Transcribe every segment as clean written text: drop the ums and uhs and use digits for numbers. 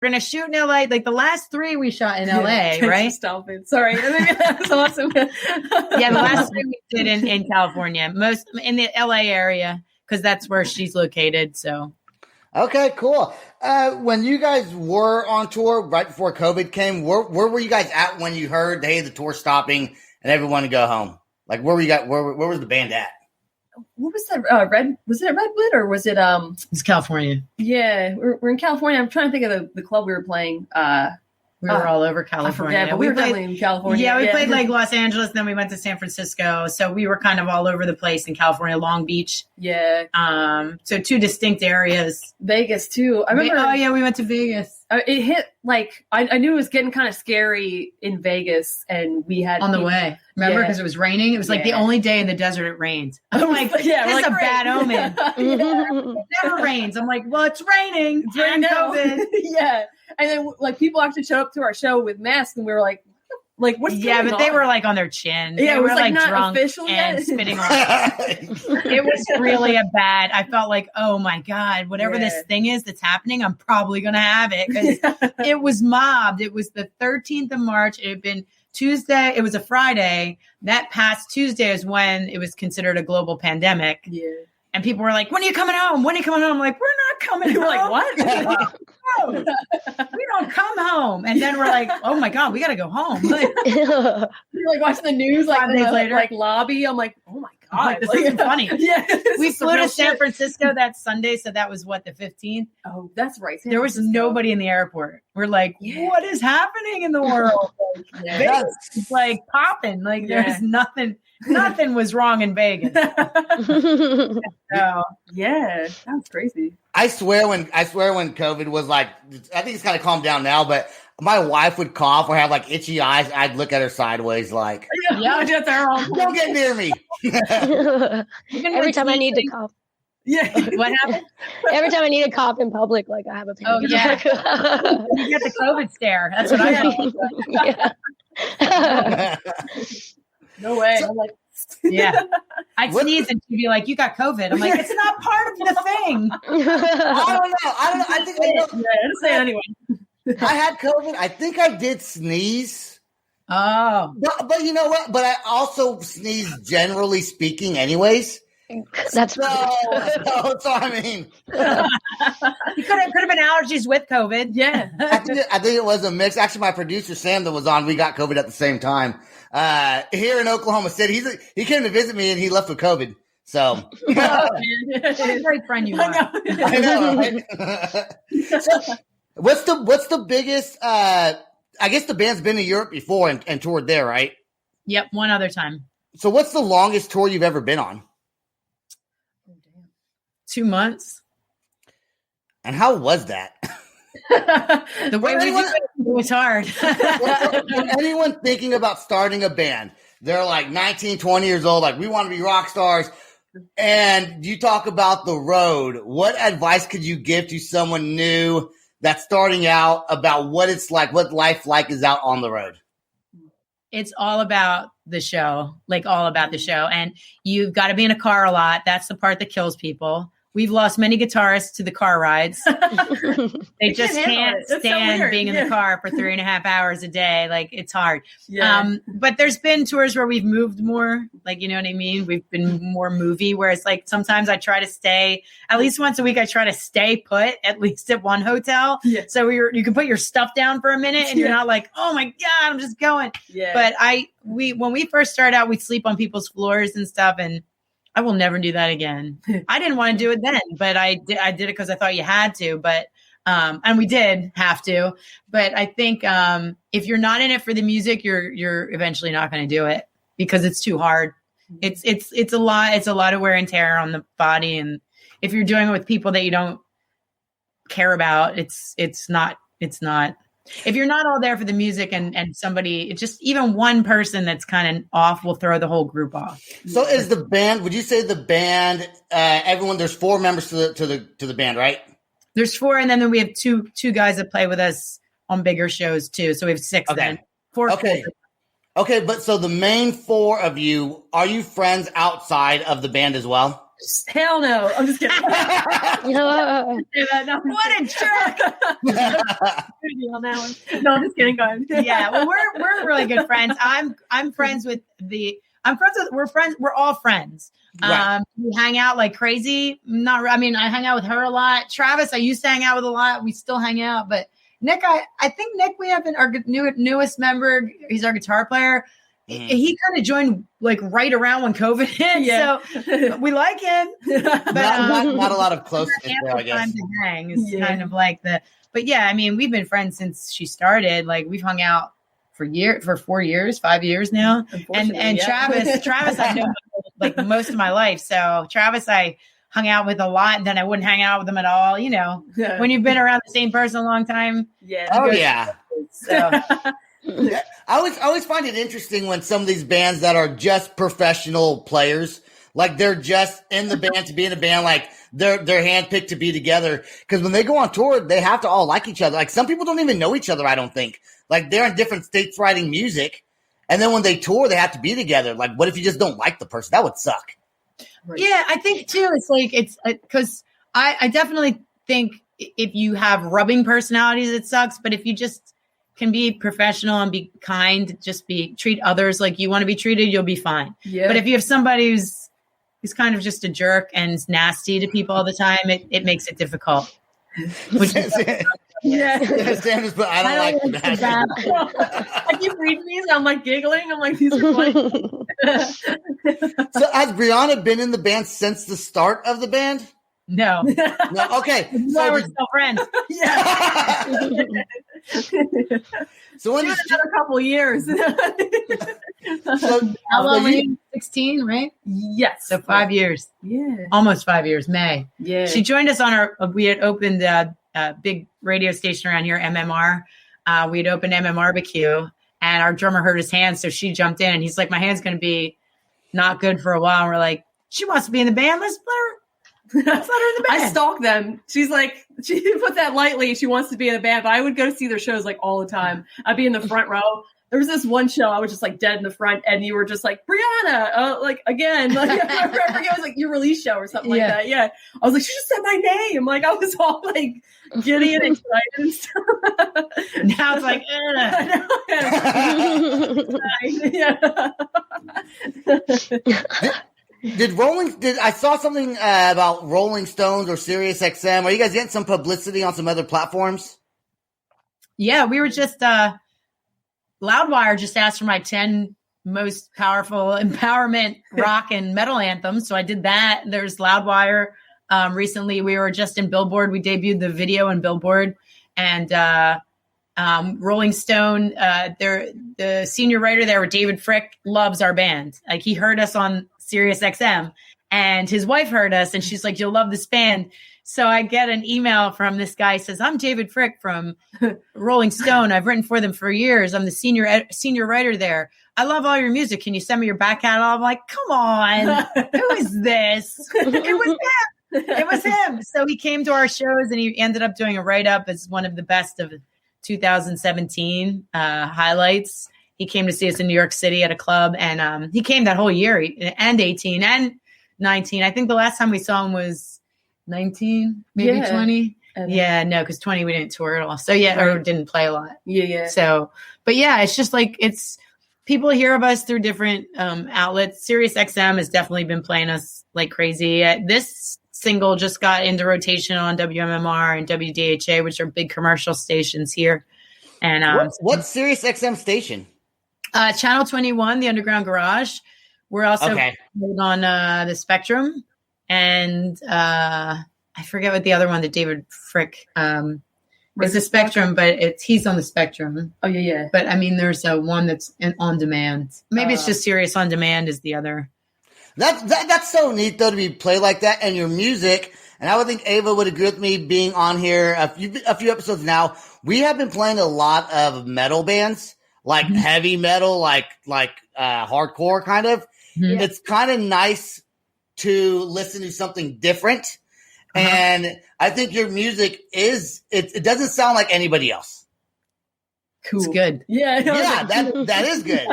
We're going to shoot in LA. Like the last 3 we shot in LA, right? Stop it. Sorry. That's awesome. Yeah, the last 3 we did in California, most in the LA area, because that's where she's located. So. Okay, cool. When you guys were on tour right before COVID came, where were you guys at when you heard, hey, the tour's stopping and everyone to go home? Like, where were you guys? Where was the band at? What was that? Was it Redwood or was it? It's California. Yeah, we're in California. I'm trying to think of the club we were playing. We were all over California. I forget, but we were definitely in California. Yeah, we played like Los Angeles, then we went to San Francisco. So we were kind of all over the place in California, Long Beach. Yeah. So 2 distinct areas. Vegas too. I remember. Oh yeah, we went to Vegas. It hit like I knew it was getting kind of scary in Vegas, and we had on the way. Remember, because it was raining. It was like the only day in the desert it rained. I'm like, this is a bad omen. It never rains. I'm like, well, it's raining. It's raining now. COVID. Yeah, and then like people actually showed up to our show with masks, and we were like what's going on? They were like on their chin. Yeah, they it was were like not drunk official and yet. spitting on it was really a bad. I felt like, oh my God, whatever this thing is that's happening, I'm probably gonna have it, because it was mobbed. It was the 13th of March. It had been Tuesday. It was a Friday. That past Tuesday is when it was considered a global pandemic. Yeah. And people were like, when are you coming home? When are you coming home? I'm like, we're not coming home. We're like, what? No, we don't come home. And then we're like, oh my God, we got to go home. Like, you're like watching the news, like 5 days later, like lobby. I'm like, oh my God. Like, this isn't funny. Yeah. We flew to San Francisco that Sunday. So that was the 15th. Oh, that's right. There was nobody in the airport. We're like, what is happening in the worworld? Like, it's like popping. Like there's nothing was wrong in Vegas. So, yeah, that's crazy. I swear when COVID was like, I think it's kind of calmed down now, but my wife would cough or have like itchy eyes. I'd look at her sideways like, don't get near me. Every time I need to cough. Yeah. What happened? Every time I need to cough in public, like I have a panic attack. You get the COVID stare. That's what I got. No way. I'm like, I'd sneeze and she'd be like, you got COVID. I'm like, it's not part of the thing. I don't know. I think I know. Didn't say it anyway. I had COVID. I think I did sneeze. Oh. But you know what? But I also sneeze, generally speaking, anyways. That's so I mean, you could have been allergies with COVID. Yeah. I think it was a mix. Actually, my producer Sam that was on, we got COVID at the same time. Here in Oklahoma City, he came to visit me and he left with COVID. So, what a great friend you are. I know, right? So, what's the biggest? I guess the band's been to Europe before and toured there, right? Yep, one other time. So, what's the longest tour you've ever been on? 2 months. And how was that? The way we do it was hard. When anyone thinking about starting a band, they're like 19, 20 years old, like we want to be rock stars. And you talk about the road. What advice could you give to someone new that's starting out about what it's like, what life like is out on the road? It's all about the show, like all about the show. And you've got to be in a car a lot. That's the part that kills people. We've lost many guitarists to the car rides. They just can't stand being in the car for 3.5 hours a day. Like it's hard. Yeah. But there's been tours where we've moved more, like, you know what I mean? We've been more movie, where it's like, sometimes I try to stay at least once a week. I try to stay put at least at one hotel. Yeah. So you can put your stuff down for a minute and you're not like, oh my God, I'm just going. Yeah. But when we first started out, we'd sleep on people's floors and stuff. And I will never do that again. I didn't want to do it then, but I did it because I thought you had to, but, and we did have to, but I think, if you're not in it for the music, you're eventually not going to do it because it's too hard. It's a lot of wear and tear on the body. And if you're doing it with people that you don't care about, it's not, if you're not all there for the music and somebody, just even one person that's kind of off will throw the whole group off. So is the band, would you say the band, everyone, there's 4 members to the band, right? There's 4. And then we have two guys that play with us on bigger shows too. So we have 6 then. 4. Okay. Okay. But so the main 4 of you, are you friends outside of the band as well? Hell no. I'm just kidding. What a jerk. On that one. No, I'm just kidding. Go ahead. Yeah, well, we're really good friends. I'm friends with we're all friends. Right. We hang out like crazy. I hang out with her a lot. Travis, I used to hang out with a lot. We still hang out, but Nick, I think Nick, we have our newest member. He's our guitar player. He kind of joined like right around when COVID hit. Yeah. So we like him. But, not a lot of closeness there, I guess. Time to hang is kind of like but yeah, I mean, we've been friends since she started. Like we've hung out for 4 years, 5 years now. And Travis, I know like most of my life. So Travis, I hung out with a lot, and then I wouldn't hang out with them at all. You know, when you've been around the same person a long time. Yeah. Oh yeah. So. Yeah. I always find it interesting when some of these bands that are just professional players, like they're just in the band to be in a band, like they're handpicked to be together. Because when they go on tour, they have to all like each other. Like some people don't even know each other, I don't think. Like they're in different states writing music, and then when they tour, they have to be together. Like, what if you just don't like the person? That would suck. Right. Yeah, I think too. It's like because I definitely think if you have rubbing personalities, it sucks. But if you just can be professional and be kind, treat others like you want to be treated, you'll be fine. Yeah. But if you have somebody who's kind of just a jerk and is nasty to people all the time, it makes it difficult. Which is Sam, but I don't like that. I keep reading these. I'm like giggling. I'm like, these are funny. So has Brianna been in the band since the start of the band? No. Okay. So we're still friends. Yeah. So when you a couple of years. So how long were you? 16, right? Yes. So 5 years. Yeah. Almost 5 years. May. Yeah. She joined us we had opened a big radio station around here, MMR. We had opened MMRBQ, and our drummer hurt his hand, so she jumped in, and he's like, my hand's going to be not good for a while. And we're like, she wants to be in the band. Let's let her in the band. I stalk them. She's like, she put that lightly. She wants to be in the band, but I would go see their shows like all the time. I'd be in the front row. There was this one show I was just like dead in the front, and you were just like, Brianna, like again, like I forget, it was like your release show or something like that. Yeah, I was like, she just said my name. Like I was all like giddy and excited and stuff. Now it's like, Did I saw something about Rolling Stones or Sirius XM? Are you guys getting some publicity on some other platforms? Yeah, we were just Loudwire just asked for my 10 most powerful empowerment rock and metal anthems, so I did that. There's Loudwire. Recently, we were just in Billboard. We debuted the video in Billboard, and Rolling Stone. The senior writer there, David Frick, loves our band. Like he heard us on Sirius XM, and his wife heard us, and she's like, "You'll love this band." So I get an email from this guy says, "I'm David Frick from Rolling Stone. I've written for them for years. I'm the senior writer there. I love all your music. Can you send me your back catalog?" I'm like, "Come on, who is this?" It was him. It was him. So he came to our shows, and he ended up doing a write-up as one of the best of 2017 highlights. He came to see us in New York City at a club, and he came that whole year, and 18 and 19. I think the last time we saw him was 19, maybe 20. Yeah, no, because 20 we didn't tour at all. So yeah, or didn't play a lot. Yeah. So, but yeah, it's just like people hear of us through different outlets. Sirius XM has definitely been playing us like crazy. This single just got into rotation on WMMR and WDHA, which are big commercial stations here. And what's Sirius XM station? Channel 21, the Underground Garage. We're also on the Spectrum. And I forget what the other one that David Frick is the Spectrum, but he's on the Spectrum. Oh yeah. But I mean, there's one that's on demand. Maybe it's just Sirius On Demand is the other. That's so neat though to be played like that, and your music. And I would think Ava would agree with me being on here a few episodes now. We have been playing a lot of metal bands, like heavy metal, like hardcore kind of. Mm-hmm. It's kind of nice to listen to something different. And I think your music it doesn't sound like anybody else. Cool. It's good. Yeah. That is good.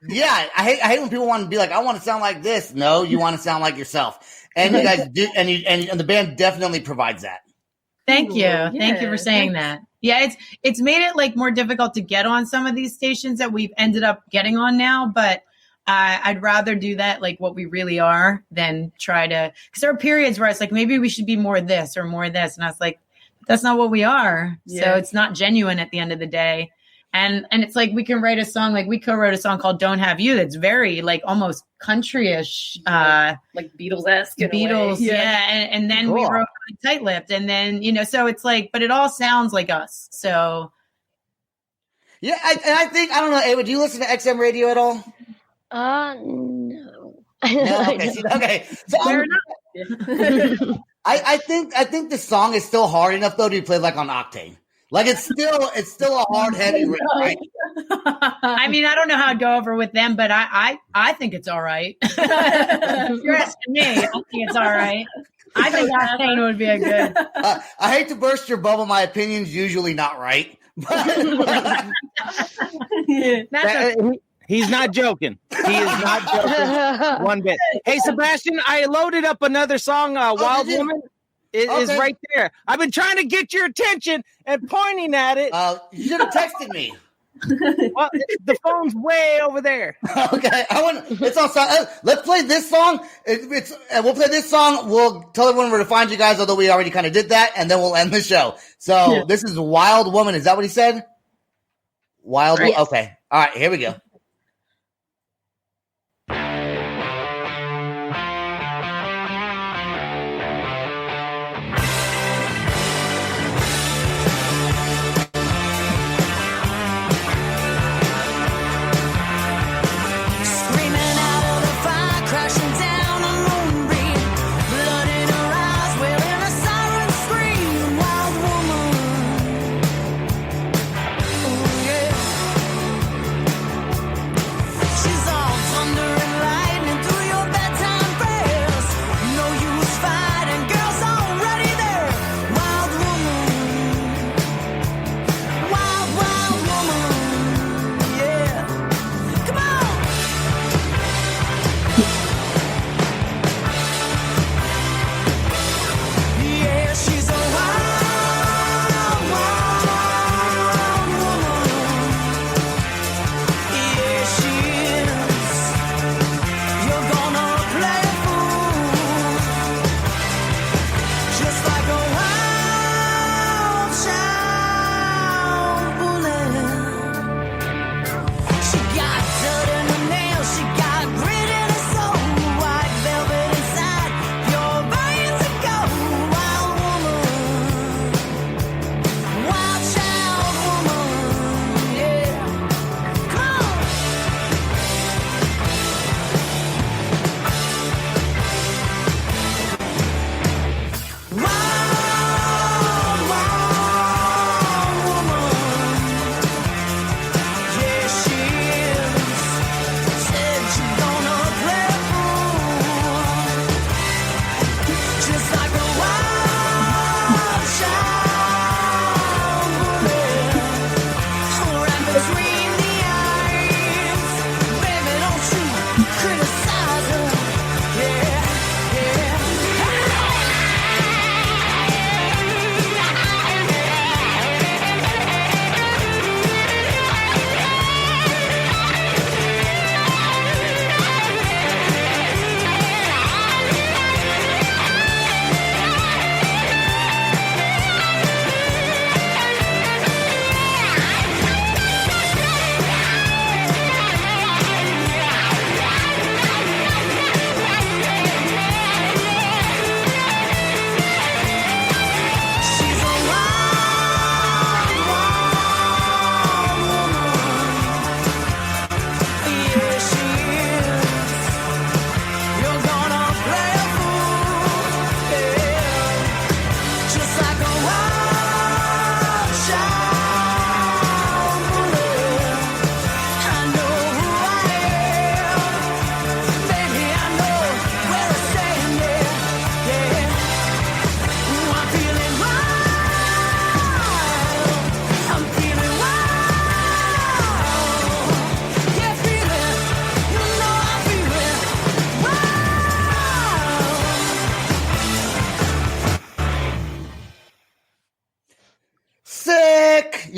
Yeah. I hate when people want to be like, I want to sound like this. No, you want to sound like yourself. And you guys do, and the band definitely provides that. Thank you. Ooh, Thank you for saying that. Yeah, it's made it like more difficult to get on some of these stations that we've ended up getting on now, but I'd rather do that like what we really are than try to, because there are periods where it's like maybe we should be more this or more this, and I was like, that's not what we are. Yeah. So it's not genuine at the end of the day. And it's like we can write a song, like we co-wrote a song called "Don't Have You" that's very like almost country-ish, like Beatles-esque. Beatles, yeah. And then we wrote like, Tight-Lipped, and then so it's like, but it all sounds like us. So yeah, I think I don't know, Ava, do you listen to XM radio at all? No. No, okay. So fair enough. I think the song is still hard enough though to be played like on Octane. Like it's still a hard heavy riff, right? I mean, I don't know how it'd go over with them, but I think it's all right. If you're asking me, I think it's all right. I think Octane would be a good. I hate to burst your bubble. My opinion's usually not right. He's not joking. He is not joking one bit. Hey, Sebastian, I loaded up another song, Wild Woman. It is right there. I've been trying to get your attention and pointing at it. You should have texted me. Well, the phone's way over there. Okay, it's on song. Let's play this song. We'll play this song. We'll tell everyone where to find you guys, although we already kind of did that, and then we'll end the show. So This is Wild Woman. Is that what he said? Wild Woman. Okay. All right, here we go.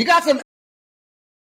You got some